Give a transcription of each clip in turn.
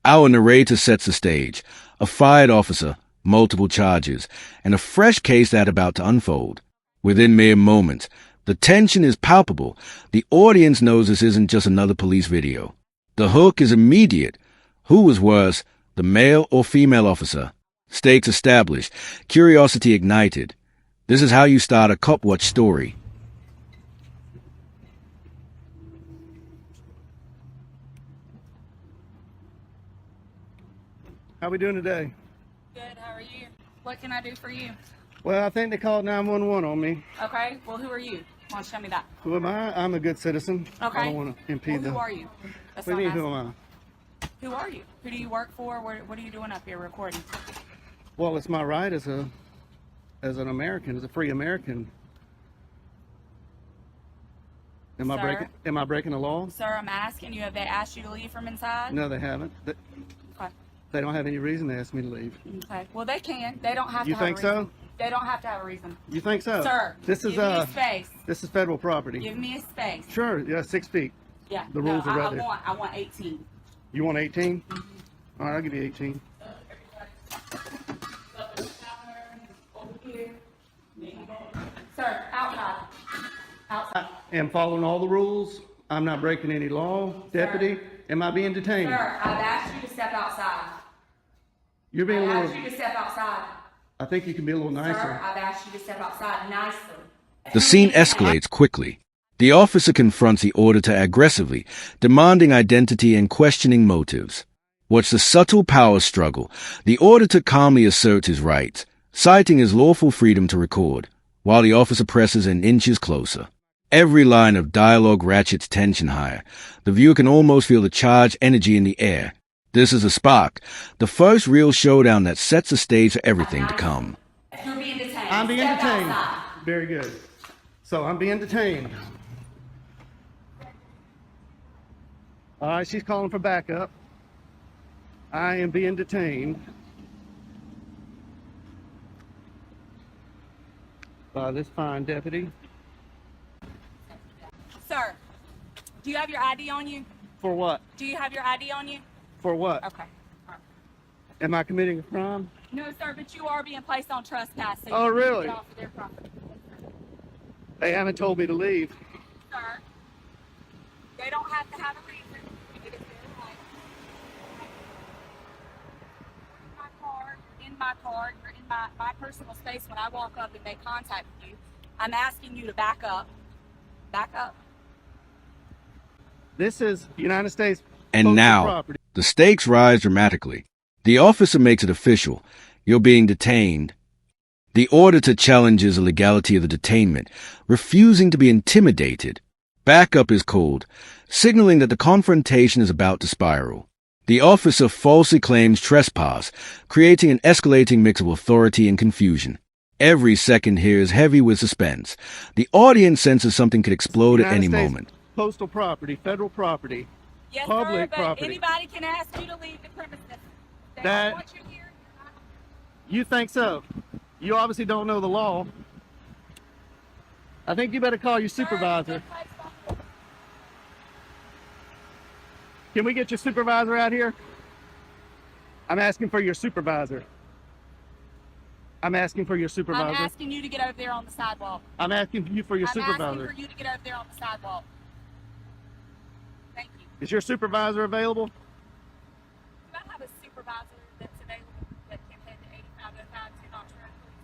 Our narrator sets the stage: a fired officer, multiple charges, and a fresh case that's about to unfold. Within mere moments, the tension is palpable. The audience knows this isn't just another police video. The hook is immediate. Who was worse, the male or female officer? Stakes established, curiosity ignited. This is how you start a cop watch story. How we doing today? Good, how are you? What can I do for you? Well, I think they called 911 on me. Okay, well, who are you? Why don't you tell me that? Who am I? I'm a good citizen. Okay. I don't want to impede Well, who are you? That's What do you mean, what I'm who am asking. Who are you? Who do you work for? What are you doing up here recording? Well, it's my right as an American, as a free American. Am I breaking the law? Sir, I'm asking you, have they asked you to leave from inside? No, they haven't. Okay. They don't have any reason to ask me to leave. Okay. Well, they can. They don't have to You have a think reason. so? They don't have to have a reason. You think so? Sir, this is give me a space. This is federal property. Give me a space. Sure, yeah, 6 feet. Yeah. The rules are right there. I want 18. You want 18? All right, I'll give you 18. Sir, outside. Outside. I am following all the rules. I'm not breaking any law. Deputy, am I being detained? Sir, I've asked you to step outside. You're being a I've little... asked you to step outside. I think you can be a little Sir, nicer. I've asked you to step outside nicely. The scene escalates quickly. The officer confronts the auditor aggressively, demanding identity and questioning motives. Watch the subtle power struggle. The auditor calmly asserts his rights, citing his lawful freedom to record, while the officer presses and inches closer. Every line of dialogue ratchets tension higher. The viewer can almost feel the charged energy in the air. This is a spark, the first real showdown that sets the stage for everything to come. You're being detained. I'm being Step detained. outside. Very good. So I'm being detained. All right, she's calling for backup. I am being detained by this fine deputy. Sir, do you have your ID on you? For what? Do you have your ID on you? For what? Okay. All right. Am I committing a crime? No, sir, but you are being placed on trespass. So Oh, you need to really? get off of their property. They haven't told me to leave. Sir, they don't have to have a reason. It is their right. You're in my car, you're in my personal space. When I walk up and make contact with you, I'm asking you to back up. Back up. This is United States And postal now, property. the stakes rise dramatically. The officer makes it official. You're being detained. The auditor challenges the legality of the detainment, refusing to be intimidated. Backup is called, signaling that the confrontation is about to spiral. The officer falsely claims trespass, creating an escalating mix of authority and confusion. Every second here is heavy with suspense. The audience senses something could explode at United any States moment. Postal property, federal property. Yes, Public sir, but property. anybody can ask you to leave the premises. They That- don't want you here. You think so? You obviously don't know the law. I think you better call your supervisor. Can we get your supervisor out here? I'm asking for your supervisor. I'm asking for your I'm supervisor. asking you to get over there on the sidewalk. I'm asking you for your I'm supervisor. asking for you to get over there on the sidewalk. Thank you. Is your supervisor available? Do I have a supervisor that's available that can head to 8505 to Knox Road, please?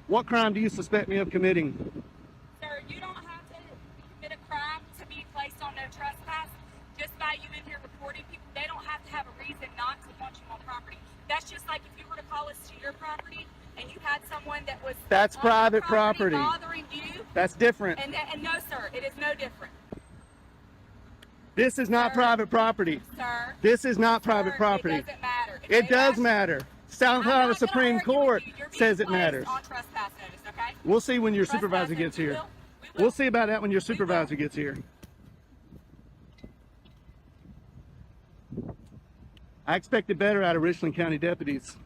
What crime do you suspect me of committing? Sir, you don't have to commit a crime to be placed on no trespass. Just by you in here reporting people, they don't have to have a reason not to want you on property. That's just like if you were to call us to your property and you had someone that was That's on private your property. bothering you. That's different. And no, sir, it is no different. This is not Sir. private property. Sir, This is not sir, private property. It doesn't matter. If It they does ask- matter. South I'm Carolina not gonna Supreme argue with Court you. You're being says it placed matters. on trespass notice, okay? We'll see when your Trespass supervisor notice, gets we here. will. We'll see about that when your supervisor gets here. I expected better out of Richland County deputies.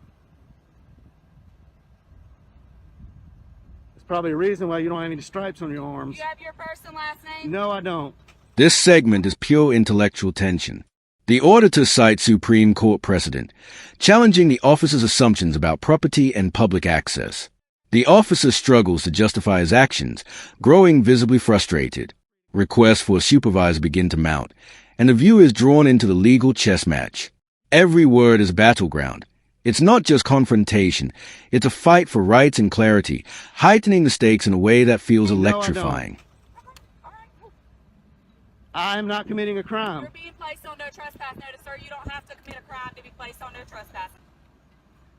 Probably a reason why you don't have any stripes on your arms. Do you have your first and last name? No, I don't. This segment is pure intellectual tension. The auditor cites Supreme Court precedent, challenging the officer's assumptions about property and public access. The officer struggles to justify his actions, growing visibly frustrated. Requests for a supervisor begin to mount, and the viewer is drawn into the legal chess match. Every word is battleground. It's not just confrontation, it's a fight for rights and clarity, heightening the stakes in a way that feels electrifying. I'm not committing a You're crime. being placed on no trespass notice, sir. You don't have to commit a crime to be placed on no trespass.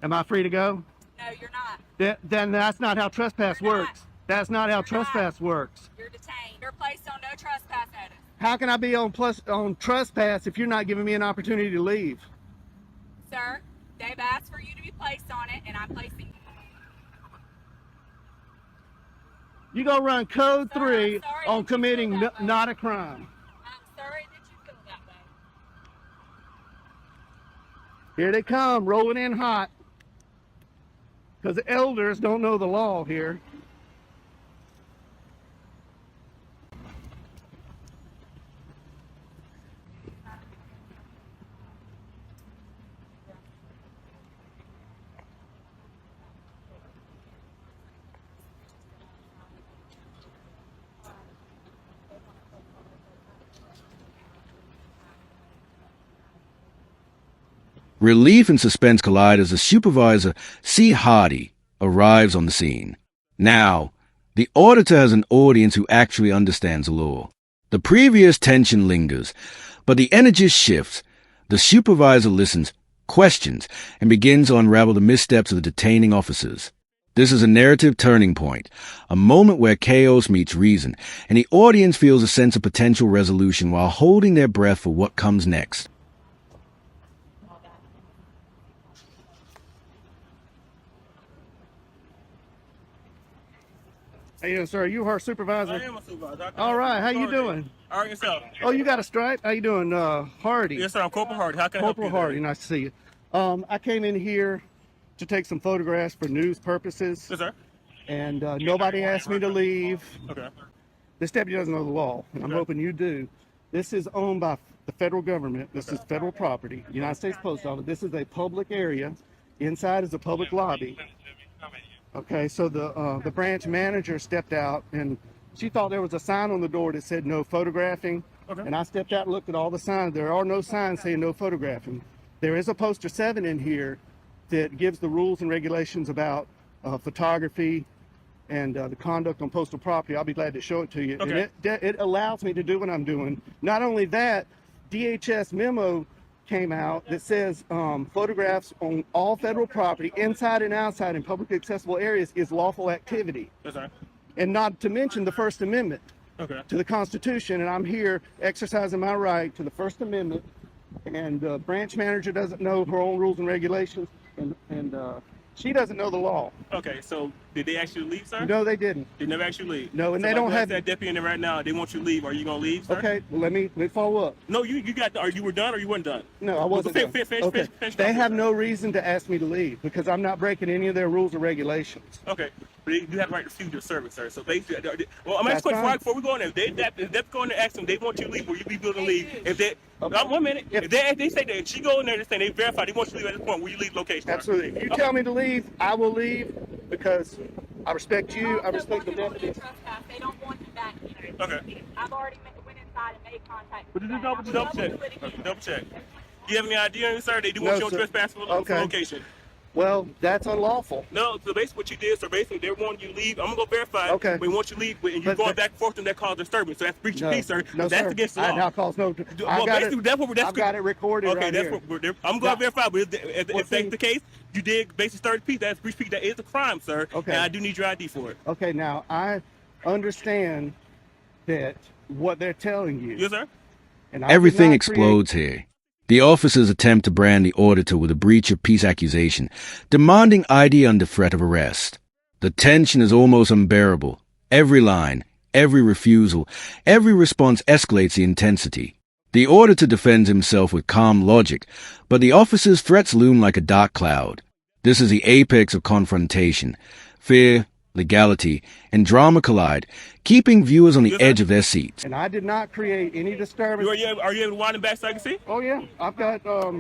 Am I free to go? No, you're not. Then that's not how trespass You're not. works. That's not how You're not. trespass works. You're detained. You're placed on no trespass notice. How can I be on trespass if you're not giving me an opportunity to leave? Sir, they've asked for you to be placed on it, and I'm placing you. You go run code Sir, 3 I'm sorry on that you committing feel that way. not a crime. I'm sorry that you feel that way. Here they come, rolling in hot. Because the elders don't know the law here. Relief and suspense collide as the supervisor, C. Hardy, arrives on the scene. Now, the auditor has an audience who actually understands the law. The previous tension lingers, but the energy shifts. The supervisor listens, questions, and begins to unravel the missteps of the detaining officers. This is a narrative turning point, a moment where chaos meets reason, and the audience feels a sense of potential resolution while holding their breath for what comes next. How you doing, sir? Are you her supervisor? I am a supervisor. All right, how you doing? All right, yourself. Oh, you got a stripe? How you doing, Hardy? Yes, sir. I'm Corporal Hardy. How can I help Corporal you? Hardy, nice to see you. I came in here to take some photographs for news purposes, Yes, sir. and nobody asked me to leave. Okay. This deputy doesn't know the law, and I'm Okay. hoping you do. This is owned by the federal government. This is federal property, United States Post Office. This is a public area. Inside is a public lobby. Okay, so the branch manager stepped out, and she thought there was a sign on the door that said no photographing. Okay. And I stepped out and looked at all the signs. There are no signs saying no photographing. There is a poster 7 in here that gives the rules and regulations about photography and the conduct on postal property. I'll be glad to show it to you. Okay. And it allows me to do what I'm doing. Not only that, DHS memo came out that says photographs on all federal property, inside and outside in publicly accessible areas, is lawful activity. Yes, sir. And not to mention the First Amendment Okay. to the Constitution, and I'm here exercising my right to the First Amendment, and the branch manager doesn't know her own rules and regulations, and she doesn't know the law. Okay. So, did they actually leave, sir? No, they didn't. They never actually leave. No, and So they if I don't go ask have- that deputy in there right now. They want you to leave. Are you gonna leave, sir? Okay, well, let me follow up. No, you got. Are you were done or you weren't done? No, I wasn't. Finish, done. finish, Okay, finish they off, have sir. no reason to ask me to leave because I'm not breaking any of their rules or regulations. Okay. But you have the right to refuse your service, sir. So basically, well, I'm That's asking fine. before we go in there. If they go in there, ask them. They want you to leave. Will you be willing to leave? If they, Okay. 1 minute. If- If they say that, if she go in there and say they verify, they want you to leave at this point. Will you leave location? sir? Absolutely. If you Okay. tell me to leave, I will leave because I respect you. I Also respect the want you on no deputy. trespass. They don't want you back here. Okay. I've already went inside and made contact. But with just them. I double will check. do it again. Double check. Do you have any idea, sir? They do No, want you on sir. trespass for Okay. location. Well, that's unlawful. No, so basically what you did, so basically they want you to leave. I'm gonna go verify. Okay. But once you leave, and you're But- going back and forth, and that causes disturbance. So that's breach No, of peace, sir. no, That's sir. against the I law. now calls no. Well, I got basically, it. that's I've got it recorded. Okay, right that's here. what I'm going to verify. But if Well, that's see- the case, you did basically start the peace. That's breach of peace. That is a crime, sir. Okay. And I do need your ID for it. Okay, now I understand that what they're telling you. Yes, sir. And I did Everything not explodes here. The officers attempt to brand the auditor with a breach of peace accusation, demanding ID under threat of arrest. The tension is almost unbearable. Every line, every refusal, every response escalates the intensity. The auditor defends himself with calm logic, but the officer's threats loom like a dark cloud. This is the apex of confrontation. Fear, legality, and drama collide, keeping viewers on the Yes, sir. edge of their seats. And I did not create any disturbance. Are you able to wind it back so I can see? Oh yeah, I've got I'll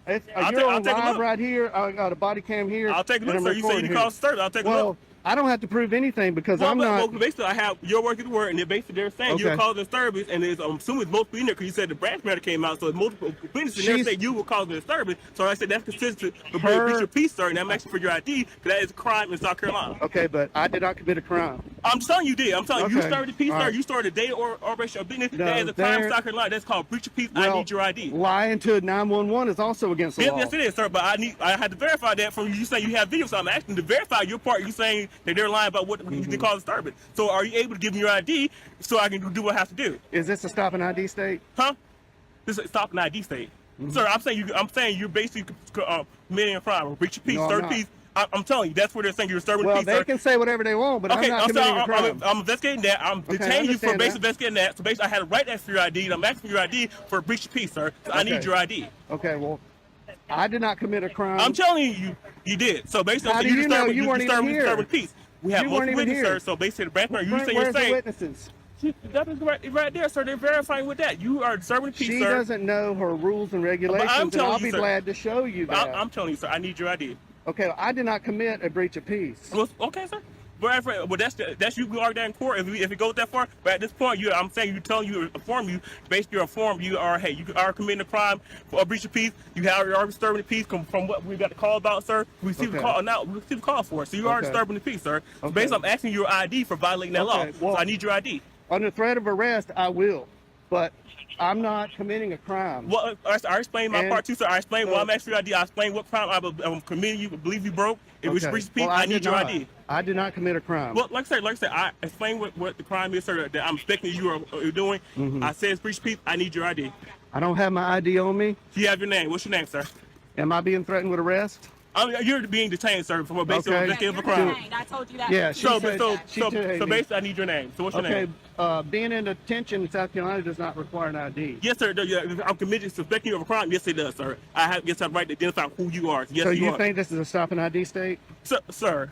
you're on take a live look. right here. I got a body cam here. I'll take a and look, I'm sir. You say recording you here. caused disturbance. I'll take a Well, look. I don't have to prove anything because I'm not. Well, basically, I have your word to the word, and then basically they're saying you're Okay. causing disturbance, and it's, I'm assuming it's multiple in there because you said the branch matter came out, so it's multiple witnesses in there She's- saying you were causing disturbance. So I said that's consistent with Her- breach of peace, sir, and I'm asking for your ID because that is a crime in South Carolina. Okay, but I did not commit a crime. I'm telling you did. I'm telling you, you Okay. started the peace, All sir. right. You started a day or operation of business. No, that is a crime in there- South Carolina. That's called breach of peace. I Well, need your ID. lying to 911 is also against the law. Yes, it is, sir. But I had to verify that from you saying you have video. So I'm asking to verify your part. You saying that they're lying about what you did cause disturbance. So are you able to give me your ID so I can do what I have to do? Is this a stop and ID state? Huh? This is stop an ID state. Sir, I'm saying you're basically committing a crime or breach of peace, No, I'm third not. peace. I'm telling you, that's where they're saying you're disturbing Well, peace, they sir. can say whatever they want, but Okay, I'm not I'm committing a sorry. crime. I'm investigating that. I'm Okay, I detaining you for understand basically that. investigating that. So basically, I had a right to ask for your ID, and I'm asking for your ID for a breach of peace, sir. So I need Okay. your ID. Okay, well, I did not commit a crime. I'm telling you did. So basically, How I'm do saying you know? You weren't even here. disturbing peace. We have You weren't multiple even witnesses, here. sir. So basically, the branch matter, you Where's saying you're the saying witnesses? that is right there, sir. They're verifying with that. You are disturbing peace, She sir. doesn't know her rules and regulations, and telling I'll you, be sir. glad to show you that. I'm telling you, sir. I need your ID. Okay, I did not commit a breach of peace. Well, okay, sir. But that's you can argue that in court if it goes that far. But at this point, I'm saying basically inform you are you are committing a crime for a breach of peace. You are disturbing the peace from what we got a call about, sir. We received a Okay. call now. We received a call for it. So you are Okay. disturbing the peace, sir. So Okay. basically, I'm asking your ID for violating that law. Okay, well- So I need your ID. Under threat of arrest, I will, but I'm not committing a crime. Well, I explained my And part too, sir. I explained so- why I'm asking your ID. I explained what crime I'm committing. You believe you broke. If it's Okay. breach of peace, Well, I did need your not. ID. I did not commit a crime. Well, like I said, I explained what the crime is, sir, that I'm expecting you are doing. Mm-hmm. I said it's breach of peace. I need your ID. I don't have my ID on me. Do you have your name? What's your name, sir? Am I being threatened with arrest? You're being detained, sir, for basically Okay. investigating of a You're crime. detained. I told you that. Yeah, she So, said so, she so, detained so me. basically, I need your name. So what's your Okay, name? being in detention in South Carolina does not require an ID. Yes, sir. I'm committed to suspecting you of a crime. Yes, it does, sir. I have the right to identify who you are. Yes, So you you are. think this is a stop and ID state? Sir,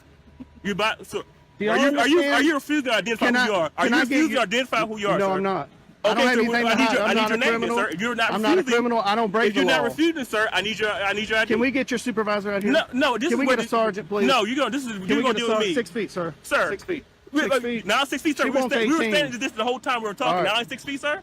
you about so. Do you Are you understand? refusing to identify Can who I- you are? Are can you I get refusing to you- identify who you are, No, sir? I'm not. I Okay, don't have so anything I to need hide. your, I'm I need not your a name, criminal. sir. If you're not I'm refusing, not a criminal. I don't break if the you're law. not refusing, sir, I need your ID. Can we get your supervisor out here? No. This Can is we what get a this- sergeant, please? No, you're gonna Can we gonna get a deal with me, sergeant? 6 feet, sir. sir. 6 feet. Wait, 6 wait, feet. Now 6 feet, sir. She We were wants standing 18. to this the whole time we were talking. All right. Now it's 6 feet, sir.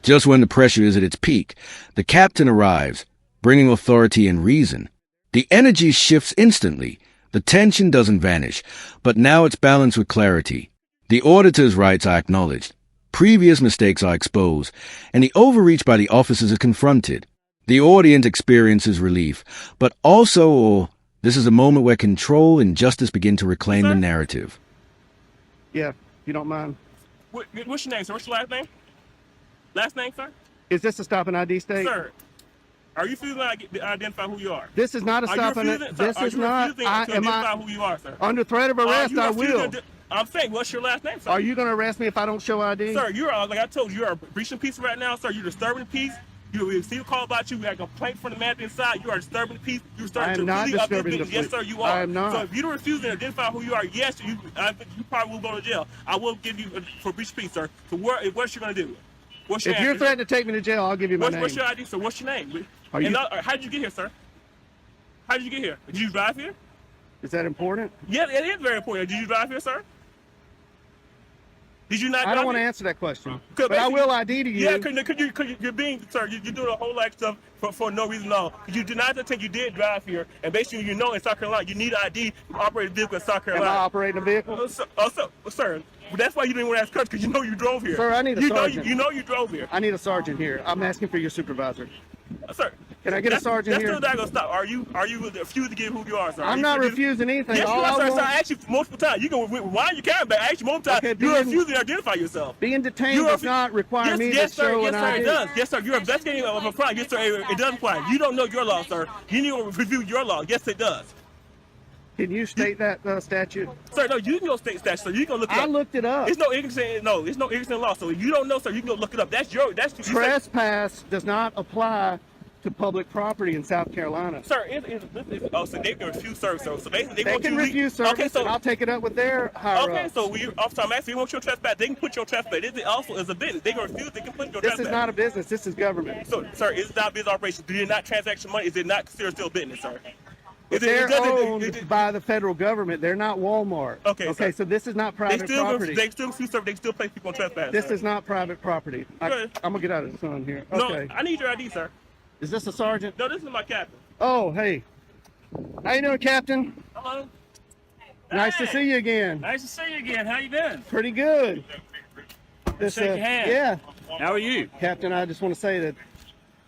Just when the pressure is at its peak, the captain arrives, bringing authority and reason. The energy shifts instantly. The tension doesn't vanish, but now it's balanced with clarity. The auditor's rights are acknowledged. Previous mistakes are exposed, and the overreach by the officers is confronted. The audience experiences relief, but also, this is a moment where control and justice begin to reclaim the Sir? narrative. Yeah, if you don't mind. What's your name, sir? What's your last name? Last name, sir? Is this a stop and ID state? Sir, are you refusing to identify who you are? This is not a Are you stop and refusing, sir, this are is you not. refusing I to am identify I who you are, sir? under threat of Are arrest. you I refusing will. I'm saying, what's your last name, sir? Are you going to arrest me if I don't show ID? Sir, you are, like I told you, you are breaching peace right now, sir. You're disturbing the peace. You receive a call about you. We had a complaint from the man inside. You are disturbing the peace. You're I starting am to not really up this disturbing the business. Yes, peace. sir, you are. I am not. So if you don't refuse to identify who you are, yes, you probably will go to jail. I will give you for breach of peace, sir. So what's you going to do? What's your If you're answer? threatening to take me to jail, I'll give you my name. What's your ID, sir? What's your name? Are you- How did you get here, sir? How did you get here? Did you drive here? Is that important? Yeah, it is very important. Did you drive here, sir? Did you not? I drive don't want to here? answer that question. Cause But I basically- will ID to you. Yeah, cause you're being, sir, you're doing a whole lot of stuff for no reason at all. You denied the thing you did drive here, and basically you know in South Carolina you need an ID to operate a vehicle in South Am I Carolina. operating a vehicle? Sir, that's why you didn't want to ask questions, because you know you drove here. Sir, I need a sergeant. You know you drove here. I need a sergeant here. I'm asking for your supervisor. Sir. Can I get a sergeant that's here? That's still not going to stop. Are you refusing to give who you are, sir? I'm not refusing anything. Yes, All you I are, sir. want- Sir, I asked you multiple times. You can rewind your camera back. I asked you multiple times. Okay, You're being- refusing to identify yourself. Being detained You does refu- not require me yes, to sir. show Yes, an sir. ID. It does. Yes, sir. You're investigating of a crime. Yes, sir. It does apply. You don't know your law, sir. You need to review your law. Yes, it does. Can you state that statute? Sir, no, you can go state statute, sir. You can look it I up. looked it up. It's no ignorance law. So if you don't know, sir, you can go look it up. That's you said- Trespass does not apply to public property in South Carolina. Sir, oh, so they can refuse service. So basically, They want can you refuse service, Okay, so and I'll take it up with their higher okay, ups. so officer, I'm asking, you want your trespass? They can put your trespass. This also is a business. They can refuse. They can put your This trespass. is not a business. This is government. So, sir, it's not business operation. Do you not transaction money? Is it not considered still business, sir? They're owned by the federal government. They're not Walmart. Okay, sir. So this is not private property. They still refuse service. They still place people on trespass. This sir. is not private property. I'm gonna get out of the sun here. Okay. No, I need your ID, sir. Is this a sergeant? No, this is my captain. Oh, hey. How you doing, Captain? Hello. Nice to see you again. Nice to see you again. How you been? Pretty good. This, Shake your hand. Yeah, How are you? Captain. I just want to say that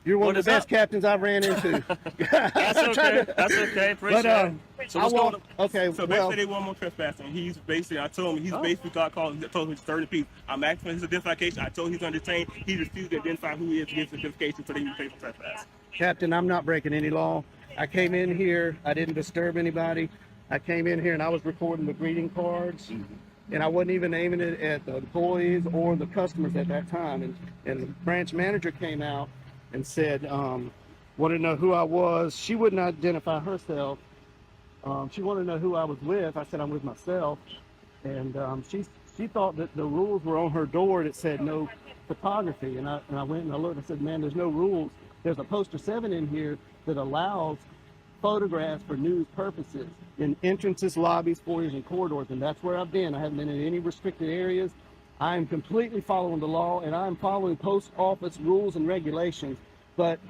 you're one What of the is best up? captains I've ran into. That's okay. That's okay. Appreciate But it. So I what's want. going Okay. So Well, basically, they want more trespassing. He's basically, I told him, he's basically got called, told him he's 30 people. I'm asking for his identification. I told him he's undertained. He refused to identify who he is to get his identification, so they can pay for trespass. Captain, I'm not breaking any law. I came in here. I didn't disturb anybody. I came in here and I was recording the greeting cards. And I wasn't even aiming it at the employees or the customers at that time. And the branch manager came out and said, wanted to know who I was. She wouldn't identify herself. She wanted to know who I was with. I said, I'm with myself. And she thought that the rules were on her door that said no photography. And I went and I looked and I said, man, there's no rules. There's a poster 7 in here that allows photographs for news purposes in entrances, lobbies, foyers, and corridors, and that's where I've been. I haven't been in any restricted areas. I am completely following the law, and I'm following post office rules and regulations. But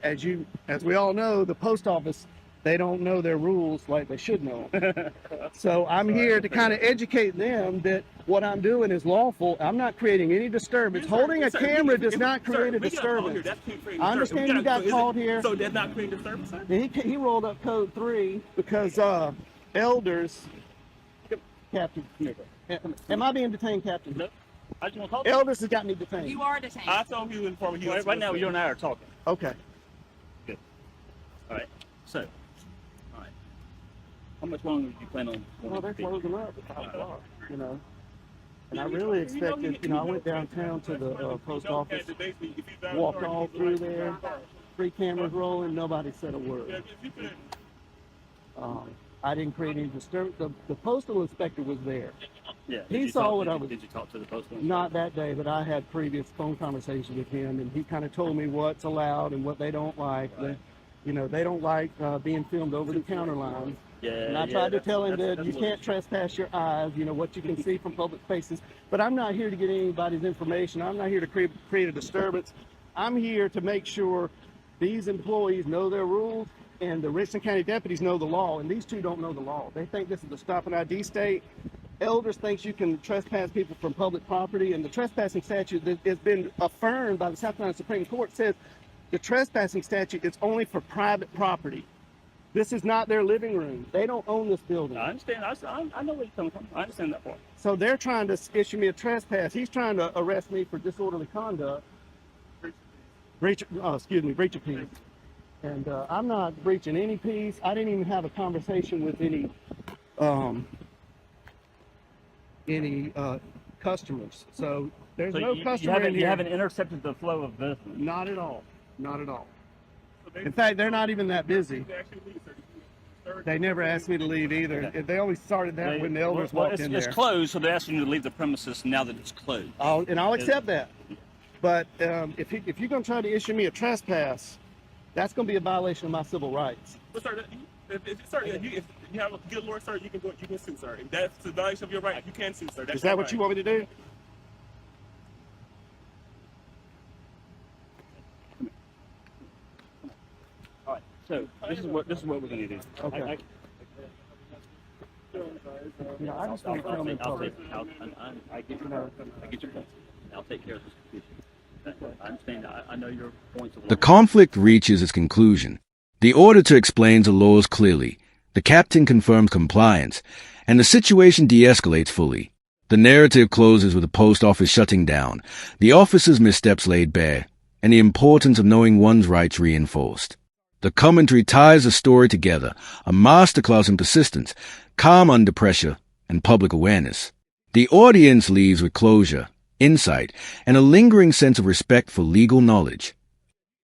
as we all know, the post office, they don't know their rules like they should know. So I'm here to kind of educate them that what I'm doing is lawful. I'm not creating any disturbance. Holding a camera does not create a disturbance. I understand you got called here. So that's not creating disturbance, sir? And he rolled up code 3 because elders. Captain, am I being detained, Captain? No. I just want to talk. Elders has got me detained. You are detained. I told him he was informing you. Right now, you and I are talking. Okay. Good. All right. So, all right. How much longer do you plan on? Well, they're closing up at 5 o'clock, you know. And I really expected, I went downtown to the post office, walked all through there, 3 cameras rolling, nobody said a word. I didn't create any disturbance. The postal inspector was there. Yeah. He saw what I was. Did you talk to the postal? Not that day, but I had previous phone conversations with him, and he kind of told me what's allowed and what they don't like. Right. They don't like being filmed over the counter lines. Yeah. And I tried to tell him that you can't trespass your eyes, what you can see from public spaces. But I'm not here to get anybody's information. I'm not here to create a disturbance. I'm here to make sure these employees know their rules and the Richland County deputies know the law. And these two don't know the law. They think this is a stop and ID state. Elders thinks you can trespass people from public property, and the trespassing statute that has been affirmed by the South Carolina Supreme Court says the trespassing statute is only for private property. This is not their living room. They don't own this building. I understand. I know where you're coming from. I understand that part. So they're trying to issue me a trespass. He's trying to arrest me for disorderly conduct. Breach of peace. And I'm not breaching any peace. I didn't even have a conversation with any customers. So there's no customer in here. You haven't intercepted the flow of business. Not at all. Not at all. In fact, they're not even that busy. They never asked me to leave either. Okay. They always started that when the elders walked in there. It's closed, so they're asking you to leave the premises now that it's closed. I'll accept that. But if you're going to try to issue me a trespass, that's going to be a violation of my civil rights. But sir, if you have a good lawyer, sir, you can sue, sir. If that's a violation of your right, you can sue, sir. Is that what you want me to do? All right. So this is what we're going to do. Okay. I just want to tell them. I get your point. I'll take care of this. I understand. I know your points. The conflict reaches its conclusion. The auditor explains the laws clearly. The captain confirms compliance, and the situation de-escalates fully. The narrative closes with the post office shutting down, the officer's missteps laid bare, and the importance of knowing one's rights reinforced. The commentary ties the story together, a masterclass in persistence, calm under pressure, and public awareness. The audience leaves with closure, insight, and a lingering sense of respect for legal knowledge.